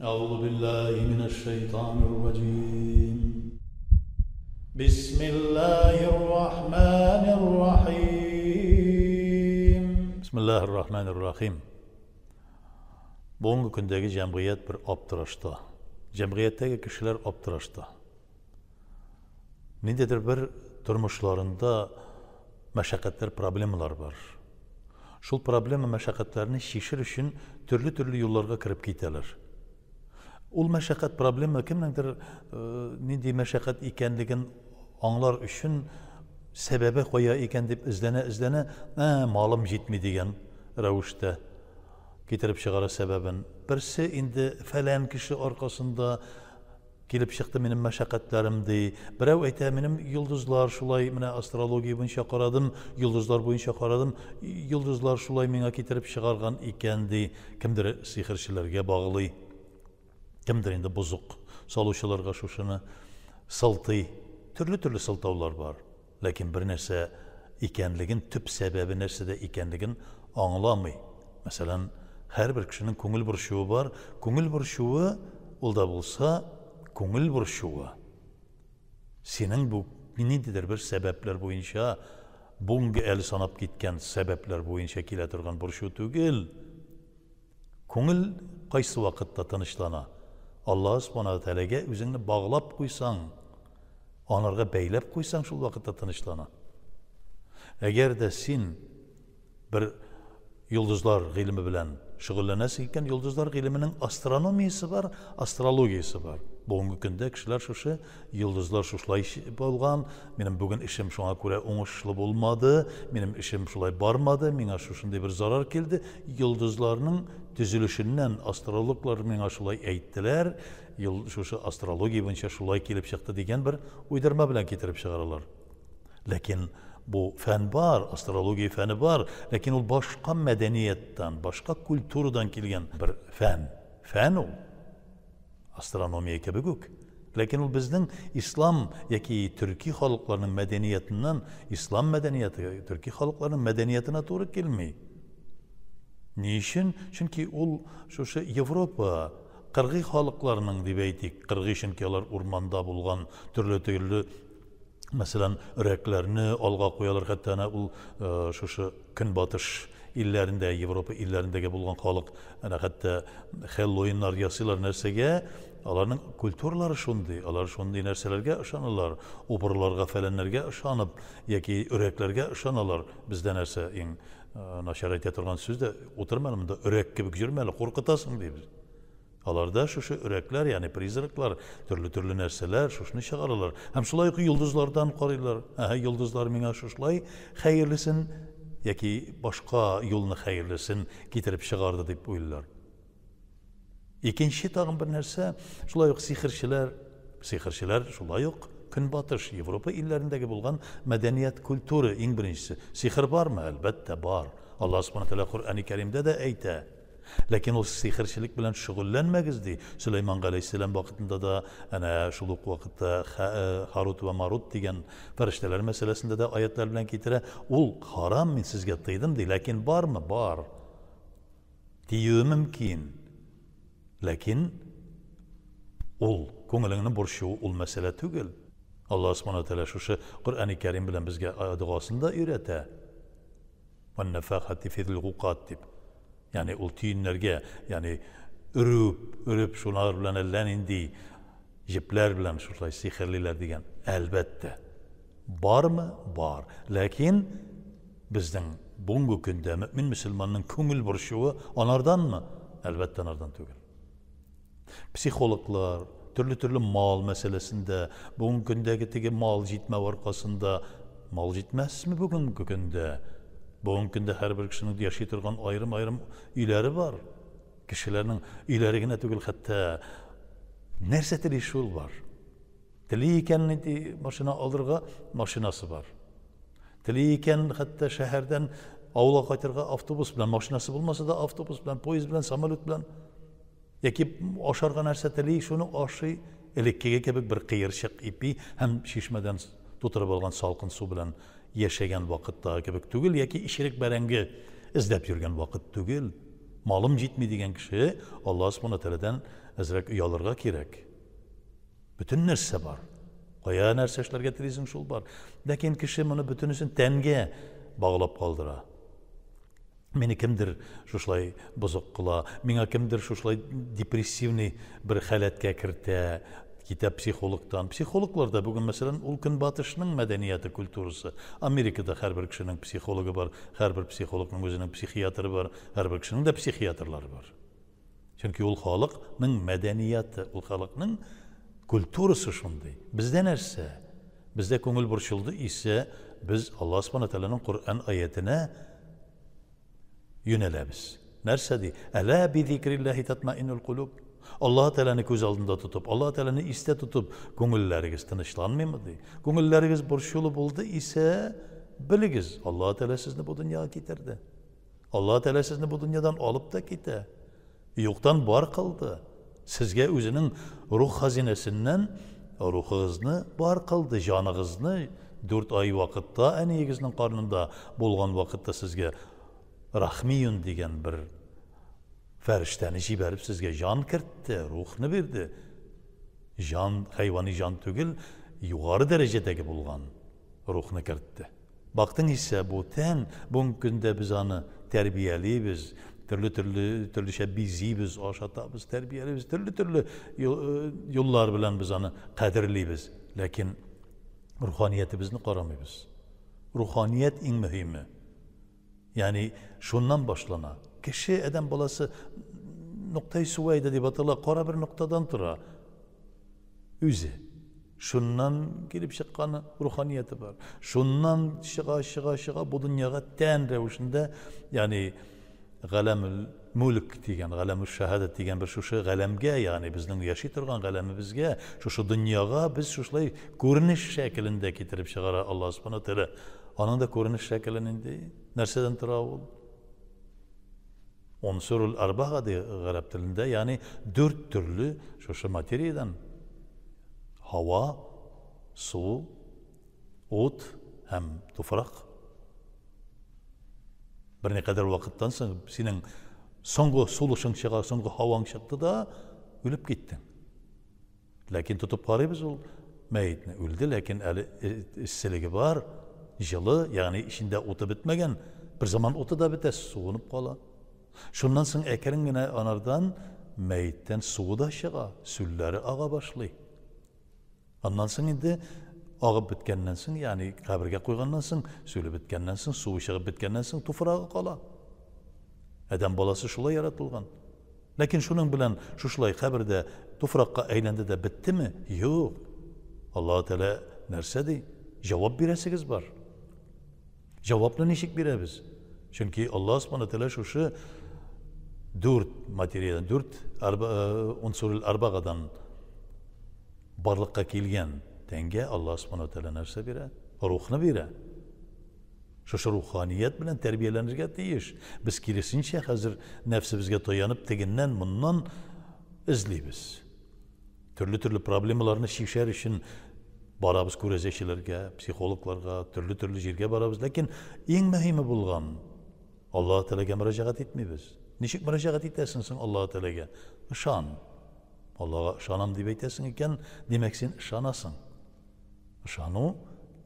أعوذ بالله من الشيطان الرجيم بسم الله الرحمن الرحيم بسم الله الرحمن الرحيم Bugünkü gündəki cəmiyyət bir aptırışda. Cəmiyyətdəki kişilər aptırışda. Nedir bir turmuşlarında məşəqqətlər, problemlər var. Şul problem və məşəqqətlərini şişir üçün türlü yollarga kirib ketələr. Ул məşəqqət problemi kimdir? Nindi məşəqqət ikənligin anlar üçün səbəbə qoya ikən deb izlənə, malım jetmi degan rəvişdə getirib çıxara səbəbin. Birisi indi fələn kişi arqasında gelip çıktı benim məşəqqətlərimdi. Birəv aytə benim yıldızlar şulay, mənə astrologiya boyunca qaradım, yıldızlar boyunca qaradım. Yıldızlar şulay mənə getirib çıxarğan ikendi. Kimdir sihirçilərə bağlı? Kimdir indi bozuq saluşularga şuşunu saltı, türlü saltavlar var. Lakin bir нәрсә ikenligin tüp səbəbi nərsədə ikenligin anlamay. Məsələn, hər bir kişinin көңіл burşuğu var. Көңіл burşuğu olda bulsa, көңіл burşuğu. Senin bu nedir bir səbəblər boyunca bunga əli sanab ketken səbəblər boyunca kile turgan burşuğu tügül. Көңіл qaysı vaqtda tanışlana? Allah subhanahu teala'ga özünü bağlap koysan, onlarga beylep koysan şu vakitte tanışlana. Eğer de sen bir yıldızlar ilmi bilen şugullanasın iken yıldızlar ilminin astronomiyası var, astrologiyası var. Bugünkü günde kişiler şuşu yıldızlar şuşlay bolgan, benim bugün işim şuna göre oңuşlu olmadı, benim işim şulay barmadı, mena şuşunday bir zarar geldi. Yıldızlarının düzülüşünden astrologlar mena şulay ayttılar, şuşu astrologiya boyunca şulay kelip çıktı degen bir uydurma bilen getirip çıkarırlar. Lakin bu fen var, astrologiya feni var, lakin o başka medeniyetten, başka kültürden kelgen bir fen o. Astronomiya kebegük. Lakin o bizden İslam yaki Türkiye halklarının medeniyetinden İslam medeniyeti, Türkiye halklarının medeniyetine doğru gelmiyor. Niçin? Çünkü o şu Avrupa Kırgız halklarının dibeydik. Kırgız çünkü onlar ormanda bulgan türlü mesela üreklerini alga koyarlar hatta o şu günbatış illerinde, Avrupa illerindeki bulgan halk, hatta Halloweenlar yasılar nersege, onların kültürleri şundi, onlar şundi nerselerge ışanırlar, operlarga falanlarga ışanıp, yaki üreklerge ışanırlar. Bizde nerse en naşarayet yatıran sözde oturmayalım da ürek gibi yürümeli, korkutasın deyip. Alarda şu ürekler yani prizraklar, türlü nerseler, şunu çıkarırlar. Hem şulay yıldızlardan qaraylar. Yıldızlar mena şulay hayırlısın, yaki başka yolunu hayırlısın getirip çıkardı deyip uyurlar. İkinci tağın bir nerse, şulay yok sihirçiler şulay yok. Günbatış, Avrupa illerindeki bulgan medeniyet kültürü en birincisi. Sihir var mı? Elbette var. Allah subhanahu teala Kur'an-ı Kerim'de de eyte. Lakin o sihirçilik bilen şugullanmagizdi. Süleyman Aleyhisselam vaktinde da şuluk vakitte Harut ve Marut degen farishtalar meselesinde de ayetler bilen getire. Ol haram men sizge tıydım dey. Lakin var mı? Var. Diyu mümkün. Lakin ol ko'nglingni burşuğu ol mesele tügül. Allah subhanahu teala şu Kur'an-ı Kerim bilen bizge duasında öğrete. Ve nefahati fil guqat deb. Yani o tüyünlerge, yani örüp şunlar bilen ellen indi, jipler bilen şurada sihirliler degen. Elbette. Var mı? Var. Lakin bizden bugünkü günde mümin Müslümanın köngül burşuğu onlardan mı? Elbette onlardan tügül. Psikologlar, türlü mal meselesinde, bugünkü gündeki mal jitme varkasında, mal jitmez mi bugünkü günde? Bugün günde her bir kişinin yaşaytırgan ayrım üyleri var. Kişilerin üylerine tügül hatta nerse tili şul var. Tiliyken maşına alırga maşinası var. Tiliyken hatta şehirden avla qaytırga avtobus bilen maşinası bulmasa da avtobus bilen, poyez bilen, samolyot bilen yaki aşarga nerse tili şunu aşı elekkiga kebek bir qiyirşiq ipi hem şişmeden tuturib algan salqın su bilen yaşayan vakitte kebek tügül, yaki işirik berengi izlep yürgen vakit tügül. Malım jitmi degen kişi Allah subhanahu teala'dan әзрәк оялырга кирәк. Bütün нәрсә бар. Кая нәрсә эшләргә телисең шул бар. Ләкин кеше моны бөтенесен тәнгә баглап калдыра. Мине кемдер шушлай бозык кыла, миңа кемдер шушлай депрессивный бер халәткә кертә, китап психологтан. Психологлар да бүген мәсәлән ул көнбатышның мәдәнияте, культурасы. Америкада һәрбер кешенең психологы бар, һәрбер психологның үзенең психиатры бар, һәрбер кешенең дә психиатрлары бар. Чөнки ул халыкның мәдәнияте, ул халыкның культурасы шундый. Бездә нәрсә? Бездә күңел борчылды исә, без Аллаһ Субханаһу Тәгаләнең Коръән аятына юнәләбез. Нәрсә ди? Әлә би зикриллаһи татмаинул кулуб. Аллаһ Тәгаләне күз алдында тотып, Аллаһ Тәгаләне истә тотып, күңелләрегез тынычланмыймы ди? Күңелләрегез борчылы булды исә, белегез, Аллаһ Тәгалә сезне бу дөньяга китерде. Аллаһ Тәгалә сезне бу дөньядан алып та китә. Юктан бар кылды. Сезгә үзенең рух хазинәсеннән рухыгызны бар кылды, җаныгызны 4 ай вакытта әниегезнең карнында булган вакытта сезгә Рахмиюн дигән бер фәрештәне җибәреп сезгә җан кертте, рухны бирде. Җан, хайвани җан түгел, югары дәрәҗәдәге булган рухны кертте. Бактың исә бу тән, бу көндә без аны тәрбиялибез, төрлечә бизибез, ашатабыз, тәрбиялибез, төрле юллар белән без аны кадерлибез. Ләкин руханиятебезне карамыйбыз. Руханият иң мөһиме. Yani şundan başlana. Kişi adam balası noktayı suvayda diye batıla kara bir noktadan tura. Üze. Şundan gelip çıkanı ruhaniyeti var. Şundan çığa bu dünyaya ten revişinde yani galemül mulk diyen, galemül şehadet diyen bir şu galemge yani bizden yaşay turgan galemimizge şu dünyaya biz şuşlay görünüş şeklinde getirip çıkara Allah Subhanahu Teala. Onun da görünüş şeklinde Nerseden tura ol? Unsurul arbağa diye Arap dilinde yani 4 türlü şu materiyadan hava, su, ot hem toprak. Bir ne kadar vakittan sonra senin soңғы suluşun çığa, soңғы havan çıktı da ölüp gittin. Lakin tutup qarayız ol meyitini öldü lakin eli isseligi var. Жылы, yani içinde otu bitmegen, bir zaman otu da biter, soğunup kala. Şundan sonra ekerin yine anardan, meyitten suğu da çığa, sülleri ağa başlay. Ondan sonra indi, ağıp bitkenden sonra, yani kabirge koygandan sonra, sülü bitkenden sonra, suğu çığı bitkenden sonra, tufrağı kala. Adam balası şulay yaratılgan. Lakin şunun bilen, şulay kabirde, tufrakka eğlendi de bitti mi? Yok. Allah-u Teala nerse dey? Cevap biresigiz var. Cevaplı nişik birebiz. Çünkü Allah Subhanahu Teala şu 4 materiyadan, 4 unsurul arbağadan barlıkka kelgen tenge Allah Subhanahu Teala nerse bire? Ruhunu bire. Şu ruhaniyet bilen terbiyelenirge deyiş. Biz kirisinçe hazır nefsibizge toyanıp teginden bundan izleybiz. Türlü problemlarını şişer için barabız күрәзәчеләргә, психологларга, төрле җиргә барабыз, ләкин иң мөһиме булган Аллаһ Тәгаләгә мөрәҗәгать итмибез. Ничек мөрәҗәгать итәсең син Аллаһ Тәгаләгә? Ышан. Аллаһка ышанам дип әйтәсең икән, димәк син ышанасың. Ышану,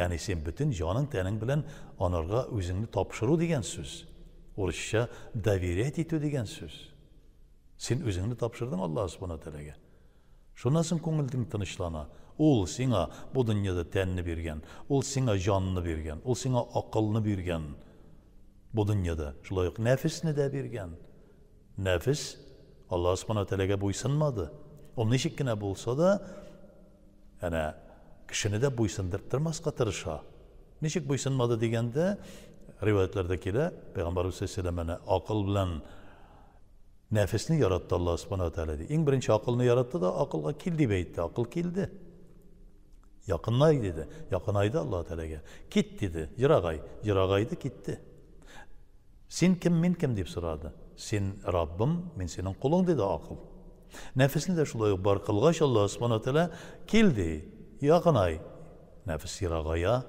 ягъни син бүтән җаның тәнең белән анарга үзеңне тапшыру дигән сүз. Урысча доверять итү дигән сүз. Син үзеңне тапшырдың Аллаһ Субханаһу Тәгаләгә. Шуннан соң күңелең тынычлана. Ул сиңа бу дөньяда тәнне биргән, ул сиңа җанны биргән, ул сиңа акылны биргән. Бу дөньяда шулай ук нәфесне дә биргән. Нәфес Аллаһ Субханаһу Тәгаләгә буйсынмады. Ул ничек кенә булса да, әнә кешене дә буйсындырып тормаска тырыша. Ничек буйсынмады дигәндә, риваятләрдә килә, Пәйгамбәрбез саллаллаһу алейһи ва саллям акыл белән nefesini yarattı Allah Subhanahu Teala diye. İlk birinci akılını yarattı da akılga kildi beytti. Akıl kildi. Yakınay dedi. Yakınaydı Allah Teala'ya. Git dedi. Yıragaydı gitti. Sen kim min kim deyip soradı. Sen Rabbim, min senin kulun dedi akıl. Nefesini de şulay bar kılgaç Allah Subhanahu Teala kildi. Yakınay. Nefes yıragaya.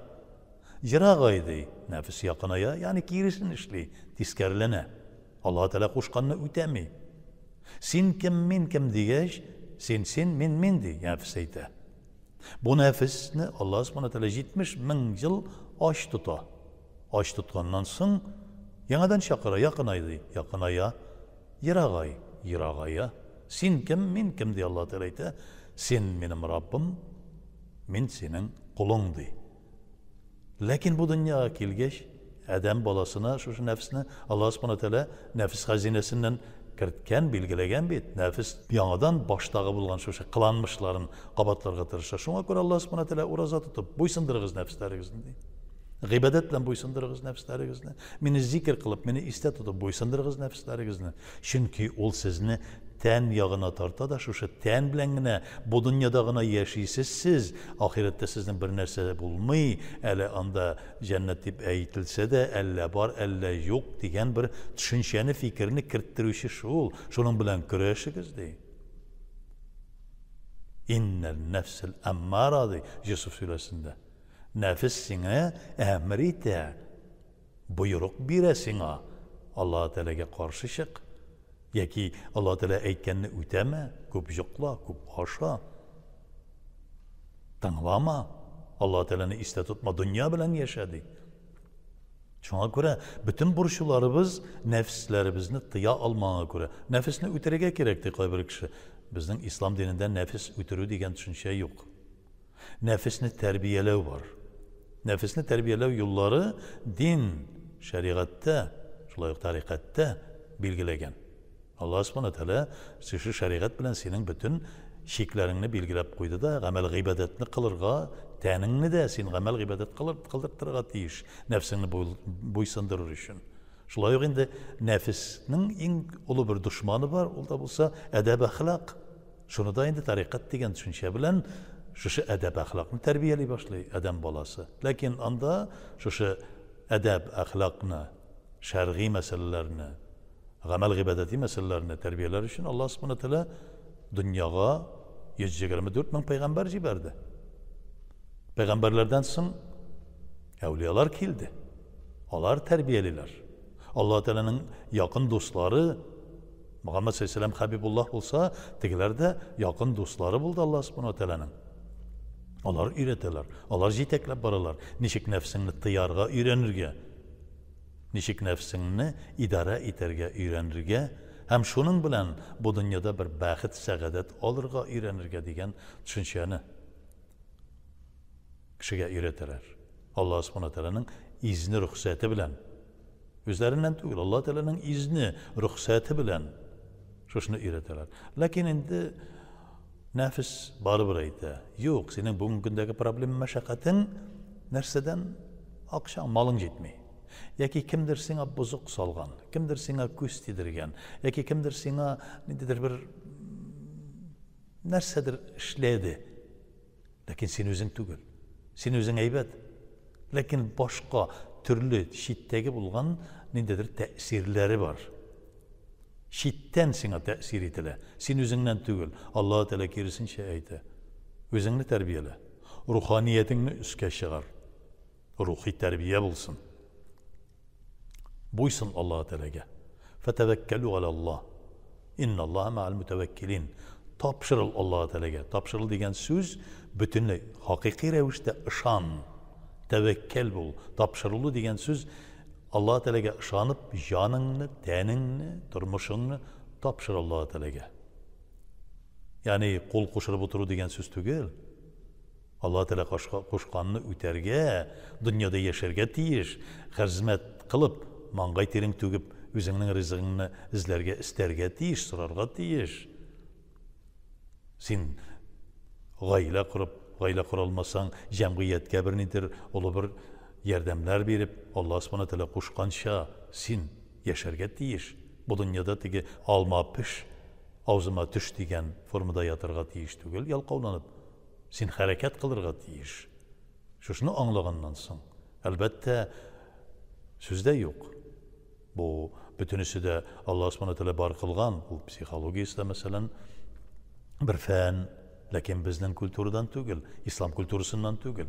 Yıragaydı. Nefes yakınaya. Yani kirisin işli. Tiskerlene. Allah Teala kuşkanını ütemi. Sen kim, men kim degach, sen, men de nefis ayta. Bu nefisni Allah subhanahu teala 70 bin yıl aç tuta. Aç tutkandan soň yanadan şakıra, yakınaya, yiragaya. Sen kim, men kim diye Allah teala ayta. Sen benim Rabbim, men senin kulun di. Lakin bu dünyaya kelgeç, adam balasına, şu nefsini Allah subhanahu teala nefis hazinesinden kiritken, bilgilegen bit. Nefis yanadan baştağı bulgan şu kılanmışların qabatlarga tırışa. Şuna göre Allah subhanahu teala uraza tutup, buysundurğuz nefislerinizni di. G'ibadat bilan buysundurğuz nefislerinizni. Meni zikr qilib, meni esda tutib buysundurğuz nefislerinizni. Chunki ol sizni ten yağına tarta da şu ten bilengine bu dünyadagına yaşaysiz siz ahiretте sizden bir narsa bulmay ele anda cennet deb aytilsa da elle var elle yok degan bir tushunchani fikrini kirittiruvchi şunun bilan kurashingiz dey. İnnel nefsel emmara Yusuf suresinde. Nefis sana emir iter. Buyruq bire sana. Allah Teala'ga qarshi chiq. Yaki Allah Teala aytganni o'tama, ko'p yo'qla, ko'p hasha. Tanlama. Allah Teala'ni esda tutma, dünya bilan yashadi. Şuna göre bütün burçlarımız nefslerimizni tiya almağa göre. Nefisni o'tirga kerakdi qo'y bir kishi. Bizning İslam dininde nefis o'tiru degan tushuncha yo'q. Nefisni tarbiyalaw var. Nefisni tarbiyalaw yo'llari din, shariatda, shulay tariqatda belgilagan. Allah subhanahu teala şu şariat bilan senin bütün şeklaringni belgilab qo'ydi da, amal g'ibodatni qilirga, taningni de sen amal g'ibodat qildirtirga teyish, nefsingni bo'ysundirir uchun. Şulay endi nefisning eng ulug' bir dushmani bor, u da bo'lsa adab axloq. Shuni da endi tariqat degan tushuncha bilan şu adab axloqni tarbiyalay boshlaydi odam bolasi. Lekin anda şu adab axloqni, shar'iy masalalarni, amal g'ibadati masalalarini terbiyeler için Allah subhanahu teala dünyaya 124 bin peygamber jiberdi. Peygamberlerden soň evliyalar keldi. Onlar terbiyeliler. Allah Teala'nın yakın dostları Muhammed sallallahu aleyhi ve sellem Habibullah olsa tegiler de yakın dostları buldu Allah subhanahu teala'nın. Onlar üretirler. Onlar jiteklep baralar. Nişik nefsini tıyarga öğrenirge. Nişik nefsini idare eterge öğrenirge. Hem şunun bilen bu dünyada bir baxit, saadet alırga öğrenirge degen düşünceni kişiye öğretirler. Allah subhanahu teala'nın izni, ruhsati bilen. Özlerinden değil, Allah Teala'nın izni, ruhsati bilen şunu öğretirler. Lakin indi nefis barı buraydı. Yok, senin bugün gündeki problem meşakkatin nerseden akşam malın jetmey. Yaki kimdir sana bozuk salgan, kimdir sana göz tidirgen, yaki kimdir sana nedir bir nersedir işledi. Lakin sen özün tügül, sen özün eybet. Lakin başka türlü şiddeki bulgan nedir tesirleri var. Şitten sana tesir etile. Sen özünden tügül. Allah Teala kerisin şey aydı. Özünü terbiyele. Ruhaniyetini üstke çıkar. Ruhi terbiye bulsun. Buysun Allah Teala'ga. Fetevekkelu alallah. İnnallâhe ma'al mütevekkilin. Tapşırıl Allah Teala'ga. Tapşırıl degen söz bütünlüğü, hakiki revişte ışan. Tevekkel bul. Tapşırılı degen söz Allah Teala'ga ışanıp canını, tenini, turmuşunu tapşır Allah Teala'ga. Yani kol koşurup oturu degen söz tügel. Allah Teala koşkanını üterge, dünyada yaşarga tiyiş, hizmet kılıp, mangay terin tügüp, özünün rızığını izlerge, isterge tiyiş, sorarga tiyiş. Sen gayla kuralmasan, cemiyetke bir nedir, olu bir yardımlar berip, Allah subhanahu teala koşkanşa, sen yaşarga tiyiş. Bu dünyada teki alma piş, ağzıma tüş degen formada yatırga tiyiş tügel, yalqavlanıp. Sen hareket kılırga tiyiş. Şunu anlağından soň. Elbette sözde yok. Bu bütünüsü de Allah subhanahu teala bar kılgan. Bu psikologiyasında mesela bir fen, lakin bizden kültürden tügül, İslam kültürüsünden tügül.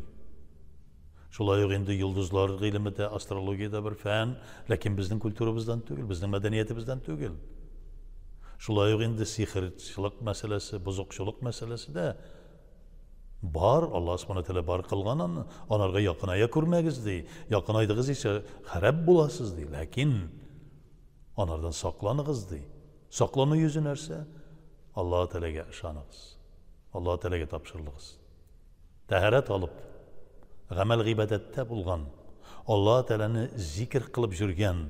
Şulay indi yıldızlar ilmide, astrologiyada bir fen, lakin bizden kültürümüzden tügül, bizden medeniyetimizden tügül. Şulay uq indi sihirçilik meselesi, bozukçuluk meselesi de бар, Алла Subhanahu Teala бар кылганын, анарга якыная күрмәгез ди. Якынайдыгыз ise харап буласыз ди. Ләкин анардан сакланыгыз ди. Саклану yüzü нәрсә? Алла Teala'га ышаныгыз. Алла Teala'га тапшырылыгыз. Тәһарат алып, гамәл гыйбадәттә булган, Алла Teala'ны зикр кылып жүргән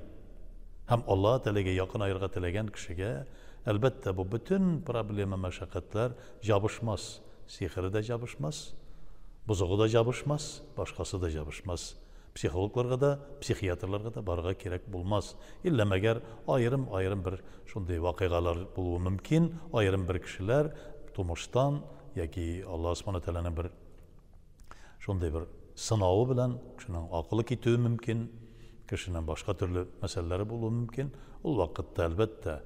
һәм Алла Teala'га якынайырга теләгән кешегә, әлбәттә бу bütün проблема, мәшәкатьләр ябышмас. Sihiri de jabışmaz, buzuğu da jabışmaz, başkası da jabışmaz. Psikologlarga da, psikiyatrlarga da barıga kerek bulmaz. İlla meger ayrım bir şunday vakıgalar buluğu mümkün, ayrım bir kişiler turmuştan yaki Allah Subhanahu Teala'nın bir şunday bir sınavı bilen kişinin akıllı kitüğü mümkün, kişinin başka türlü meseleleri buluğu mümkün. O vakitte elbette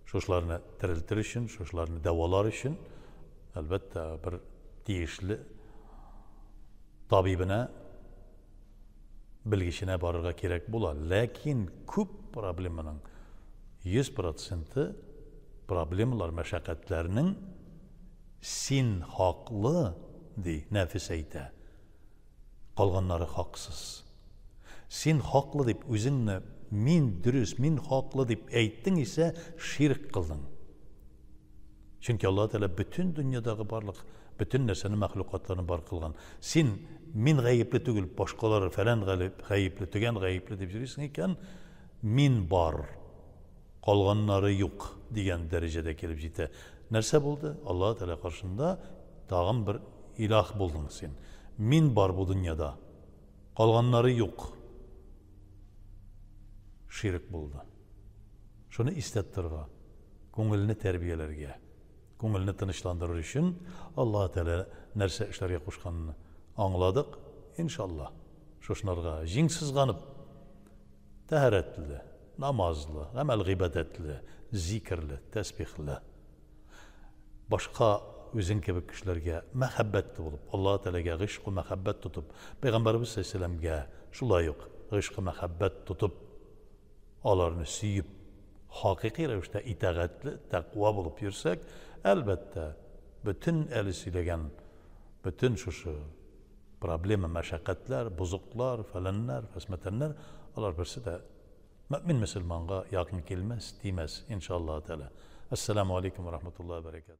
şuşlarını tiriltir için, şuşlarını davalar için elbette bir deyişli tabibine bilgisine barırga gerek bula. Lakin küp probleminin 100% problemler, meşakkatlerinin sin haklı di nefis eyte. Kalganları haksız. Sin haklı deyip özünle min dürüst, min haklı deyip eyttin ise şirk kıldın. Çünkü Allah Teala bütün dünyadaki barlık, bütün nesnenin mahlukatlarını bar kılgan. Sen min gayipli tügül, başkaları falan gayipli, tügen gayipli deyip жүресің iken, min bar, kalganları yok diyen derecede kelip jite. Nerse buldu? Allah Teala karşında dağın bir ilah buldun sen. Min bar bu dünyada, kalganları yok. Şirk buldu. Şunu istettirga, көңілini terbiyelerge. Көңілini тынычландырыр үшін Алла Teala нәрсе эшләргә кушканны аңладык. Иншаллах, шушнарга җиңсез ганып, тәһарәтле, намазлы, гамәл гыйбадәтле, зикрле, тәсбихле, башка үзең кебек кешеләргә мәхәббәтле булып, Алла Teala'га гыйшq ва мәхәббәт тотып, Пәйгамбәрбез сәлламгә шулай ук гыйшq ва мәхәббәт тотып, аларны сөйүп, haqiqiy ravishda itaatli, taqvo bo'lib yursak, albatta bütün eli söyleyen bütün şu problemi, meşakkatler, bozuklar, falanlar, fesmetenler, onlar birisi de mümin Müslümana yakın gelmez, demez inşallah Teala. Esselamu Aleyküm ve Rahmetullahi ve Berekatuhu.